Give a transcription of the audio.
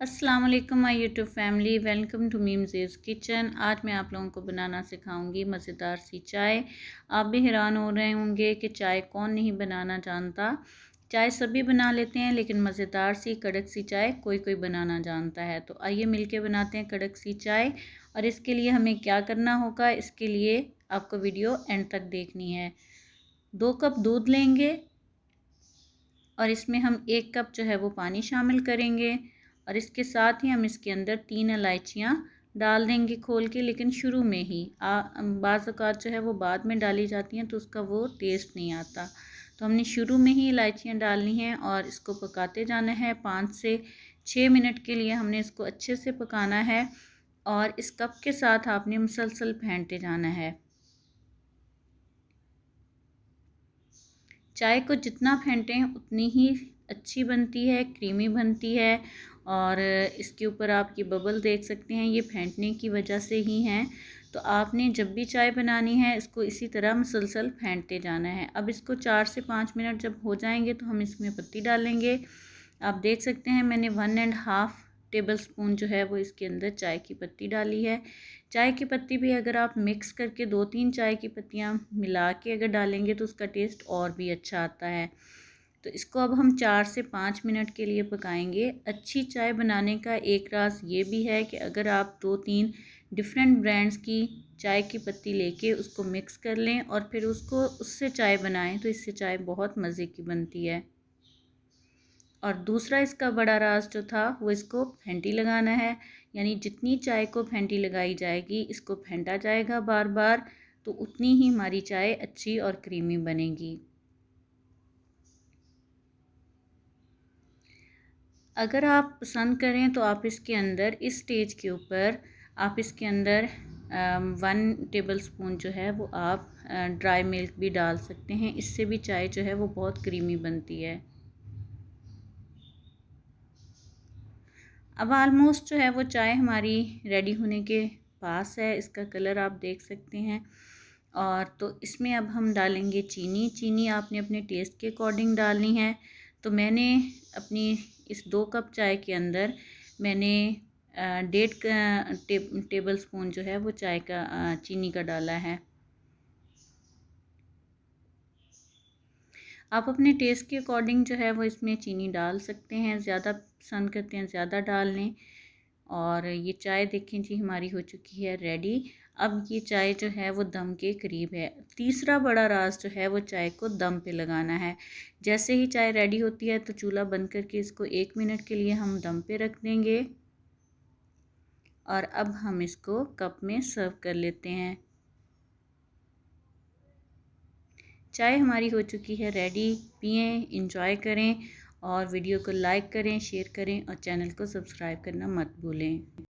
अस्सलाम वालेकुम my YouTube family, welcome to मीमज़ेज़ किचन। आज मैं आप लोगों को बनाना सिखाऊंगी मज़ेदार सी चाय। आप भी हैरान हो रहे होंगे कि चाय कौन नहीं बनाना जानता। चाय सभी बना लेते हैं, लेकिन मज़ेदार सी कड़क सी चाय कोई कोई बनाना जानता है। तो आइए मिलके बनाते हैं कड़क सी चाय। और इसके लिए हमें क्या करना होगा, इसके लिए आपको वीडियो एंड तक देखनी है। 2 कप दूध लेंगे और इसमें हम 1 कप जो है वो पानी शामिल करेंगे। और इसके साथ ही हम इसके अंदर 3 इलायचियाँ डाल देंगे खोल के, लेकिन शुरू में ही। बाज़ औक़ात जो है वो बाद में डाली जाती हैं तो उसका वो टेस्ट नहीं आता। तो हमने शुरू में ही इलायचियाँ डालनी हैं और इसको पकाते जाना है। 5 से 6 मिनट के लिए हमने इसको अच्छे से पकाना है और इस कप के साथ आपने मुसलसल फेंटते जाना है। चाय को जितना फेंटें उतनी ही अच्छी बनती है, क्रीमी बनती है। और इसके ऊपर आप ये बबल देख सकते हैं, ये फेंटने की वजह से ही हैं। तो आपने जब भी चाय बनानी है इसको इसी तरह मुसलसल फेंटते जाना है। अब इसको 4 से 5 मिनट जब हो जाएंगे तो हम इसमें पत्ती डालेंगे। आप देख सकते हैं मैंने 1.5 टेबल स्पून जो है वो इसके अंदर चाय की पत्ती डाली है। चाय की पत्ती भी अगर आप मिक्स करके 2-3 चाय की पत्तियाँ मिला के अगर डालेंगे तो उसका टेस्ट और भी अच्छा आता है। तो इसको अब हम 4 से 5 मिनट के लिए पकाएंगे। अच्छी चाय बनाने का एक राज ये भी है कि अगर आप 2-3 डिफरेंट ब्रांड्स की चाय की पत्ती लेके उसको मिक्स कर लें और फिर उसको उससे चाय बनाएं तो इससे चाय बहुत मज़े की बनती है। और दूसरा इसका बड़ा राज जो था वो इसको फेंटी लगाना है। यानी जितनी चाय को फेंटी लगाई जाएगी, इसको फेंटा जाएगा बार बार, तो उतनी ही हमारी चाय अच्छी और क्रीमी बनेगी। अगर आप पसंद करें तो आप इसके अंदर इस स्टेज के ऊपर आप इसके अंदर 1 टेबल स्पून जो है वो आप ड्राई मिल्क भी डाल सकते हैं। इससे भी चाय जो है वो बहुत क्रीमी बनती है। अब ऑलमोस्ट जो है वो चाय हमारी रेडी होने के पास है। इसका कलर आप देख सकते हैं। और तो इसमें अब हम डालेंगे चीनी। चीनी आपने अपने टेस्ट के अकॉर्डिंग डालनी है। तो मैंने अपनी इस 2 कप चाय के अंदर मैंने 1.5 टेबल स्पून जो है वो चाय का चीनी का डाला है। आप अपने टेस्ट के अकॉर्डिंग जो है वो इसमें चीनी डाल सकते हैं। ज़्यादा पसंद करते हैं ज़्यादा डाल लें। और ये चाय देखें जी हमारी हो चुकी है रेडी। अब ये चाय जो है वो दम के करीब है। तीसरा बड़ा राज जो है वो चाय को दम पे लगाना है। जैसे ही चाय रेडी होती है तो चूल्हा बंद करके इसको 1 मिनट के लिए हम दम पे रख देंगे। और अब हम इसको कप में सर्व कर लेते हैं। चाय हमारी हो चुकी है रेडी। पिएं, इंजॉय करें और वीडियो को लाइक करें, शेयर करें और चैनल को सब्सक्राइब करना मत भूलें।